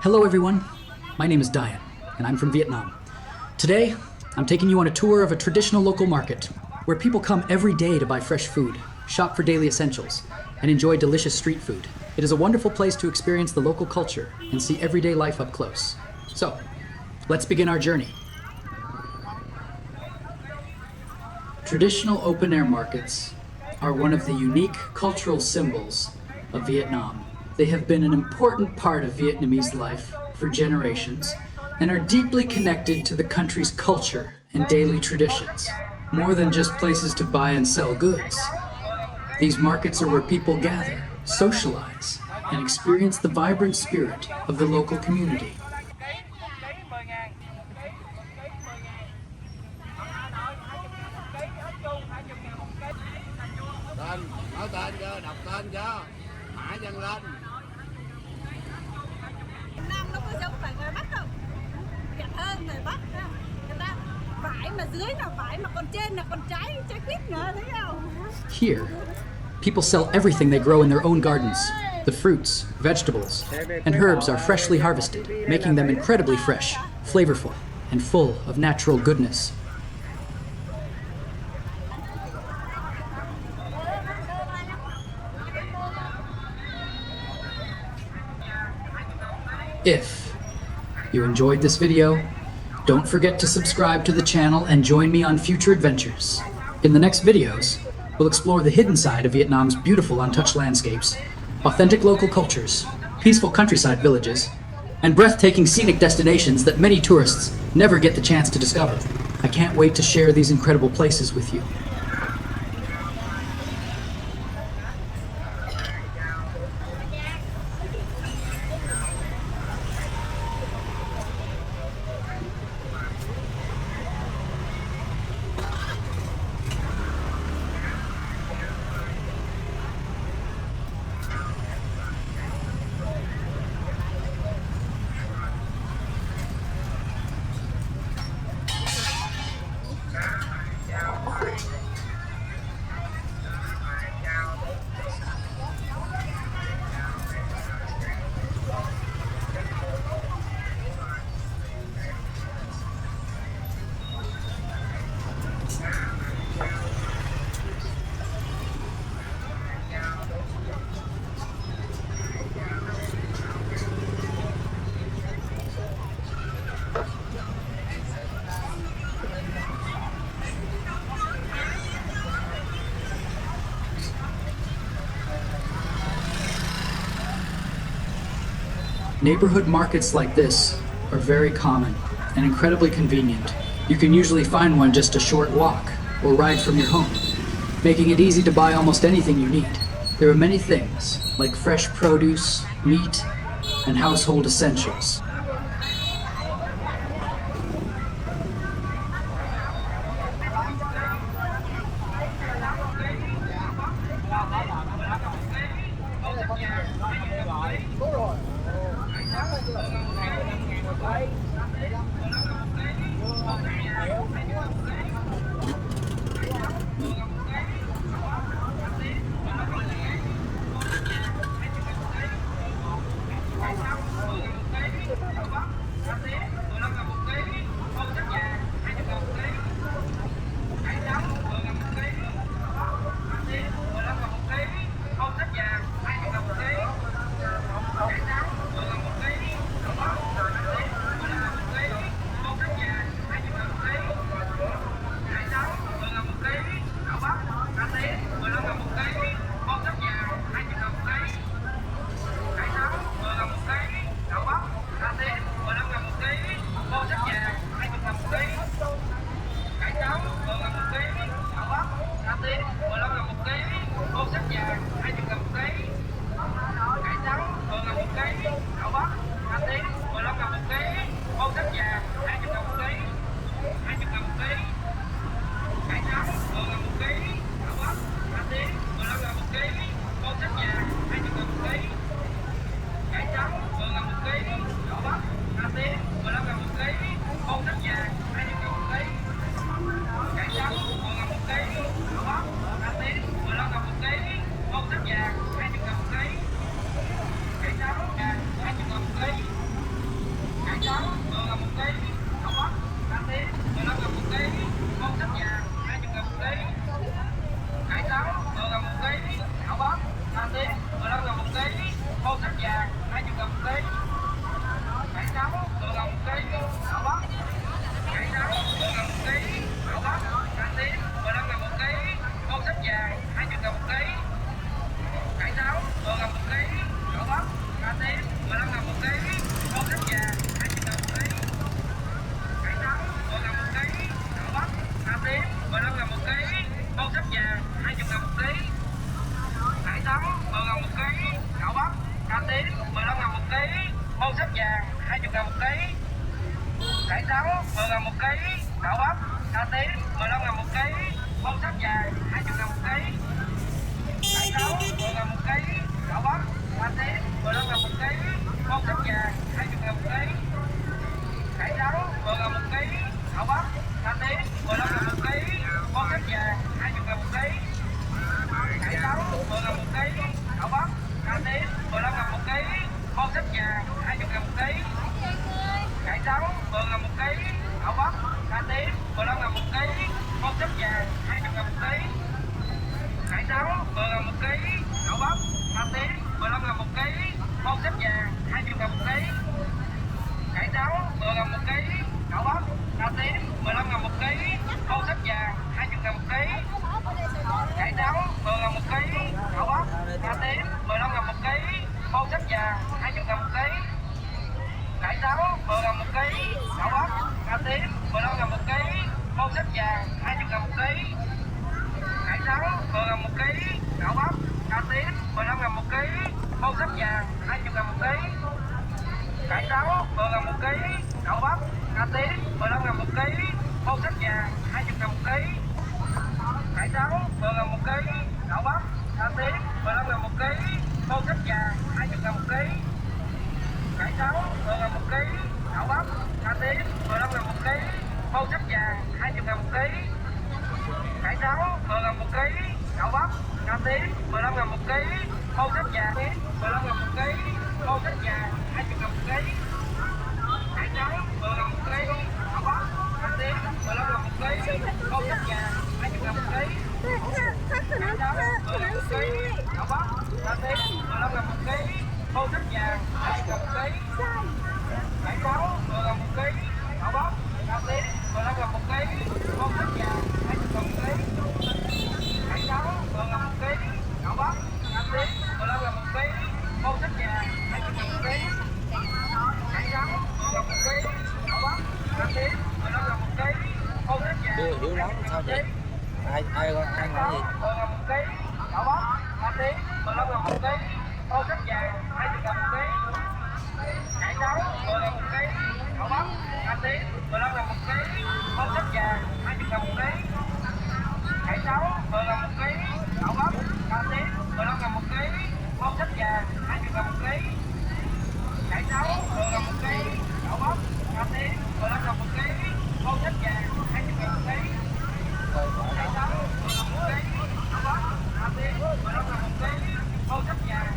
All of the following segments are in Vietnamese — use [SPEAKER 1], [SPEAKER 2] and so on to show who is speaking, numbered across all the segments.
[SPEAKER 1] Hello everyone, my name is Diane, and I'm from Vietnam. Today, I'm taking you on a tour of a traditional local market, where people come every day to buy fresh food, shop for daily essentials, and enjoy delicious street food. It is a wonderful place to experience the local culture and see everyday life up close. So, let's begin our journey. Traditional open-air markets are one of the unique cultural symbols of Vietnam. They have been an important part of Vietnamese life for generations and are deeply connected to the country's culture and daily traditions. More than just places to buy and sell goods, these markets are where people gather, socialize, and experience the vibrant spirit of the local community.
[SPEAKER 2] Nói tên cho, đọc tên cho, mã nhân lên.
[SPEAKER 3] Nam nó có giống phải ngoài Bắc không? Đẹp hơn ngoài Bắc không? Người ta vải mà dưới là vải mà còn trên là còn trái quýt nữa, thấy không?
[SPEAKER 1] Here, people sell everything they grow in their own gardens. The fruits, vegetables, and herbs are freshly harvested, making them incredibly fresh, flavorful, and full of natural goodness. If you enjoyed this video, don't forget to subscribe to the channel and join me on future adventures. In the next videos, we'll explore the hidden side of Vietnam's beautiful untouched landscapes, authentic local cultures, peaceful countryside villages, and breathtaking scenic destinations that many tourists never get the chance to discover. I can't wait to share these incredible places with you. Neighborhood markets like this are very common and incredibly convenient. You can usually find one just a short walk or ride from your home, making it easy to buy almost anything you need. There are many things like fresh produce, meat, and household essentials.
[SPEAKER 2] trắng vừa là 1 ký, đậu bắp, cà tím 15.000 một ký, bông sắt vàng 20.000 một ký, cải trắng vừa là 1 ký, đậu bắp, cà tím 15.000 một ký, bông sắt vàng 20.000 một ký, cải trắng vừa là 1 ký, đậu bắp, cải trắng vừa là 1 ký, đậu bắp, cà tím 15.000 một ký, bông sắt vàng 20.000 một ký, cải trắng vừa là 1 ký, đậu bắp, cà tím 15.000 một ký, bông sắt vàng 20.000 một ký, cải trắng vừa là 1 ký, đậu bắp, cà tím 15.000 một ký, bông sắt vàng 20.000 một ký, cải trắng vừa là 1 ký, đậu bắp, cà tím 15.000 một ký, bông sắt vàng 20.000 một ký, cải trắng vừa là 1 ký, đậu bắp, cà tím 15.000 một ký, bông sắt vàng 20.000 một ký, cải trắng vừa là 1 ký, đậu bắp, cà tím 15.000 một ký, bông sắt vàng 20.000 một ký, cải trắng vừa là 1 ký, đậu bắp, cà tím 15.000 một ký, bông sắt vàng 20.000 một ký, cải trắng vừa là 1 ký, đậu bắp, cà tím 15.000 một ký, bông sắt vàng 20.000 một ký, cải trắng vừa là 1 ký, đậu bắp, cà tím 15.000 một ký, bông sắt vàng 20.000 một ký, cải trắng vừa là 1 ký, đậu bắp, cà tím 15.000 một ký, bông sắt vàng 20.000 một ký, cải trắng vừa là 1 ký, đậu bắp, cà tím 15.000 một ký, bông sắt vàng 20.000 một ký, cải trắng vừa là 1 ký, đậu bắp, cà tím 15.000 một ký, bông sắt vàng 20.000 một ký, cải trắng vừa là 1 ký, đậu bắp, cà tím 15.000 một ký, bông sắt vàng 20.000 một ký, cải trắng vừa là 1 ký, đậu bắp, cà tím 15.000 một ký, bông sắt vàng 20.000 một ký, cải trắng vừa là 1 ký, đậu bắp, cà tím 15.000 một ký, bông sắt vàng 20.000 một ký, cải trắng vừa là 1 ký, đậu bắp, cà tím 15.000 một ký, bông sắt vàng 20.000 một ký, cải trắng vừa là 1 ký, đậu bắp, cà tím 15.000 một ký, bông sắt vàng 20.000 một ký, cải trắng vừa là 1 ký, đậu bắp, cà tím 15.000 một ký, bông sắt vàng 15.000 một ký, bông sắt vàng 20.000 một ký, cải trắng vừa là 1 ký, đậu bắp, cà tím 15.000 một ký, bông sắt vàng 20.000 một ký, cải trắng vừa là 1 ký, đậu bắp, cà tím 15.000 một ký, bông sắt vàng 20.000 một ký, cải trắng vừa là 1 ký, đậu bắp, cà tím 15.000 một ký, bông sắt vàng 20.000 một ký, cải trắng vừa là 1 ký, đậu bắp, cà tím 15.000 một ký, bông sắt vàng 20.000 một ký, cải trắng vừa là 1 ký, đậu bắp, cà tím 15.000 một ký, bông sắt vàng
[SPEAKER 4] Chưa hiểu lắm sao vậy? Ai nói gì?
[SPEAKER 2] vừa là 1 ký, đậu bắp, cà tím 15.000 một ký, bông sắt vàng 20.000 một ký, cải trắng vừa là 1 ký, đậu bắp, cà tím 15.000 một ký, bông sắt vàng 20.000 một ký, cải trắng vừa là 1 ký, đậu bắp, cà tím 15.000 một ký, bông sắt vàng 20.000 một ký, cải trắng vừa là 1 ký, đậu bắp, cà tím 15.000 một ký, bông sắt vàng 20.000 một ký, cải trắng vừa là 1 ký, đậu bắp, cà tím 15.000 một ký, bông sắt vàng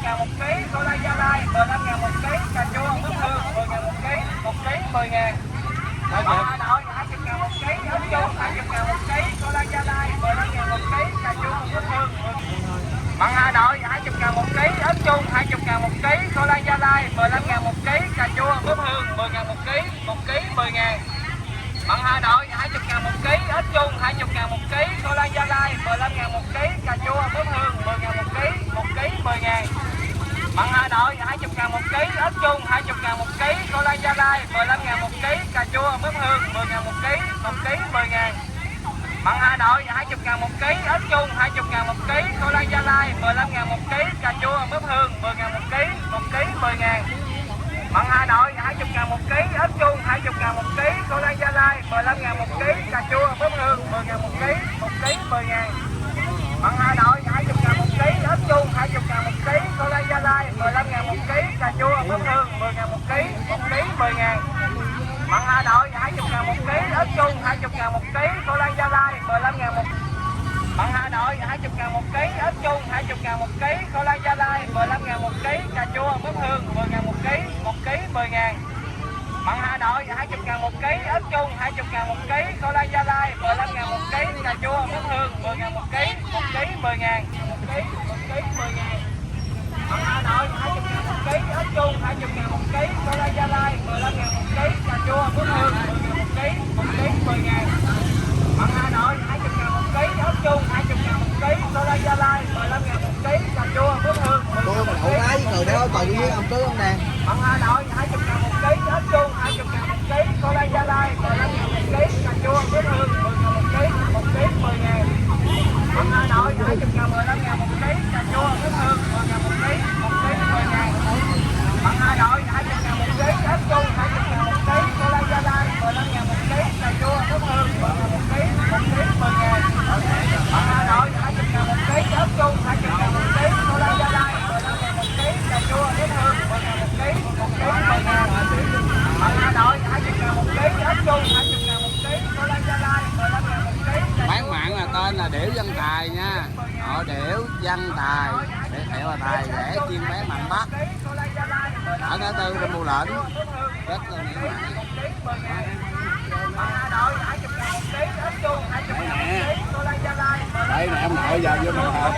[SPEAKER 2] ngàn một ký, cô la Gia Lai 15 ngàn một ký, cà chua Phước Hương 10 ngàn một ký 10 ngàn. Mận Hà Nội 20 ngàn một ký, ớt chuông 20 ngàn một ký, cô la Gia Lai 15 ngàn một ký, cà chua Phước Hương. Mận Hà Nội 20 ngàn một ký, ớt chuông 20 ngàn một ký, cô la Gia Lai 15 ngàn một ký, cà chua Phước Hương 10 ngàn một ký 10 ngàn. Mận Hà Nội 20 ngàn một ký, ớt chuông 20 ngàn một ký, cô la Gia Lai 15 ngàn một ký, cà chua Phước Hương 10 ngàn một ký 10 ngàn. Mận Hà Nội 20 ngàn một ký, ớt chuông 20 ngàn một ký, cô la Gia Lai 15 ngàn một ký, cà chua Phước Hương 10 ngàn một ký 10 ngàn. Mận Hà Nội 20 ngàn một ký, ớt chuông 20 ngàn một ký, cô la Gia Lai 15 ngàn một ký, cà chua Phước Hương 10 ngàn một ký 10 ngàn. Mận Hà Nội 20 ngàn một ký, ớt chuông 20 ngàn một ký, cô la Gia Lai 15 ngàn một ký, cà chua Phước Hương 10 ngàn một ký 10 ngàn. Mận Hà Nội 20 ngàn một ký, ớt chuông 20 ngàn một ký, cô la Gia Lai 15 ngàn một ký, cà chua Phước Hương 10 ngàn một ký 10 ngàn. Mận Hà Nội 20 ngàn một ký, ớt chuông 20 ngàn một ký, cô la Gia Lai 15 ngàn một. Mận Hà Nội 20 ngàn một ký, ớt chuông 20 ngàn một ký, cô la Gia Lai 15 ngàn một ký, cà chua Phước Hương 10 ngàn một ký 10 ngàn. Mận Hà Nội 20 ngàn một ký, ớt chuông 20 ngàn một ký, cô la Gia Lai 15 ngàn một ký, cà chua Phước Hương 10 ngàn một ký 10 ngàn. Mận Hà Nội 20 ngàn một ký, ớt chuông 20 ngàn một ký, cô la Gia Lai 15 ngàn một ký, cà chua Phước Hương 10 ngàn một ký 10 ngàn. Mận Hà Nội 20 ngàn một ký, ớt chuông 20 ngàn một ký, cô la Gia Lai 15 ngàn một ký, cà chua Phước Hương 10 ngàn một ký.
[SPEAKER 4] Người đó còn với ông cứ ông nè.
[SPEAKER 2] Mận Hà Nội 20 ngàn một ký, ớt chuông 20 ngàn một ký, cô la Gia Lai 15 ngàn một ký, cà chua Phước Hương 10 ngàn một ký 10 ngàn. Mận Hà Nội 20 ngàn 15 ngàn một ký, cà chua Phước Hương 10 ngàn một ký 10 ngàn. Mận Hà Nội 20 ngàn một ký, ớt chuông 20 ngàn một ký, cô la Gia Lai 15 ngàn một ký, cà chua Phước Hương 10 ngàn một ký 10 ngàn. Mận Hà Nội 20 ngàn một ký, ớt chuông 20 ngàn một ký, cô la Gia Lai 15 ngàn một ký, cà chua Phước Hương 10 ngàn một ký 10 ngàn. Mận Hà Nội 20 ngàn một ký, ớt chuông 20 ngàn một ký, cô la Gia Lai 15 ngàn một ký.
[SPEAKER 4] Bán mặn là tên là Điểu Văn Tài nha. Họ Điểu Văn Tài để theo là Tài rẻ chuyên bán mặn Bắc ở ngã tư Đông Bù Lệnh, rất là nhiều mặn. Đây nè em nội giờ vô mình học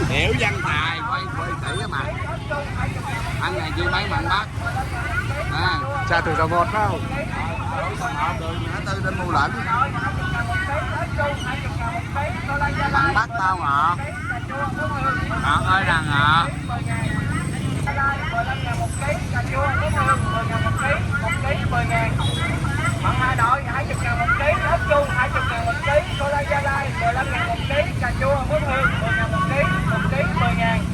[SPEAKER 4] Điểu Văn Tài quay tỷ á mặn. Anh này chuyên bán mặn Bắc à,
[SPEAKER 5] Trà từ dầu một phải không?
[SPEAKER 4] đường ngã tư Đông Bù Lệnh. Mặn Bắc tao ngọ ngọt ơi là ngọt.
[SPEAKER 2] Mận Hà Nội 20 ngàn một ký, ớt chuông 20 ngàn một ký, cô la Gia Lai 15 ngàn một ký, cà chua Phước Hương 10 ngàn một ký 10 ngàn.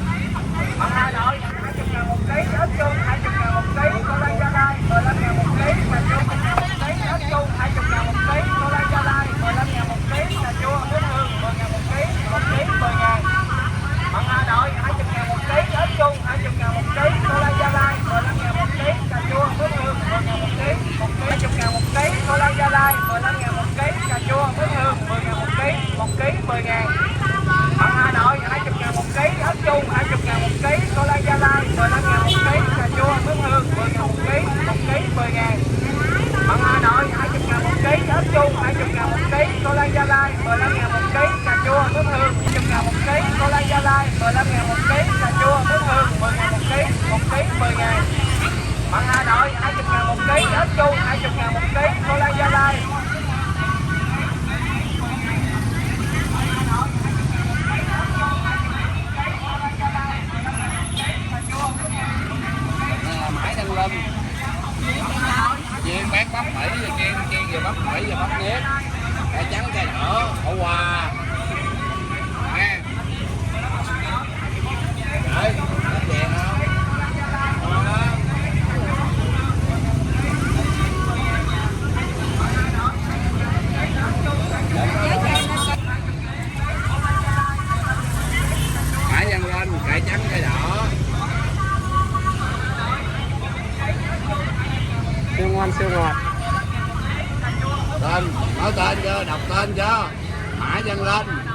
[SPEAKER 2] Mận Hà Nội 20 ngàn một ký, ớt chuông 20 ngàn một ký, cô la Gia Lai 15 ngàn một ký, cà chua 1 ngàn một ký, ớt chuông 20 ngàn một ký, cô la Gia Lai 15 ngàn một ký, cà chua Phước Hương 10 ngàn một ký 10 ngàn. Mận Hà Nội 20 ngàn một ký, ớt chuông 20 ngàn một ký, cô la Gia Lai 15 ngàn một ký, cà chua Phước Hương 10 ngàn một ký 20 ngàn một ký, cô la Gia Lai 15 ngàn một ký, cà chua Phước Hương 10 ngàn một ký 10 ngàn. Mận Hà Nội 20 ngàn một ký, ớt chuông 20 ngàn một ký, cô la Gia Lai 15 ngàn một ký, cà chua Phước Hương 10 ngàn một ký 10 ngàn. Mận Hà Nội 20 ngàn một ký, ớt chuông 20 ngàn một ký, cô la Gia Lai 15 ngàn một ký, cà chua Phước Hương 20 ngàn một ký, cô la Gia Lai 15 ngàn một ký, cà chua Phước Hương 10 ngàn một ký 10 ngàn. Mận Hà Nội 20 ngàn một ký, ớt chuông 20 ngàn một ký, cô la Gia Lai.
[SPEAKER 4] Mãi Đăng Lâm chuyên bán bắp Mỹ rồi chuyên về bắp Mỹ và bắp nếp, cải trắng cải đỏ hậu hòa nè. Đấy, nó chèn không? Mãi Đăng Lâm cải trắng cải đỏ.
[SPEAKER 5] Siêu ngon siêu ngọt.
[SPEAKER 4] Tên, nói tên chưa, đọc tên chưa? Mã Văn Lên.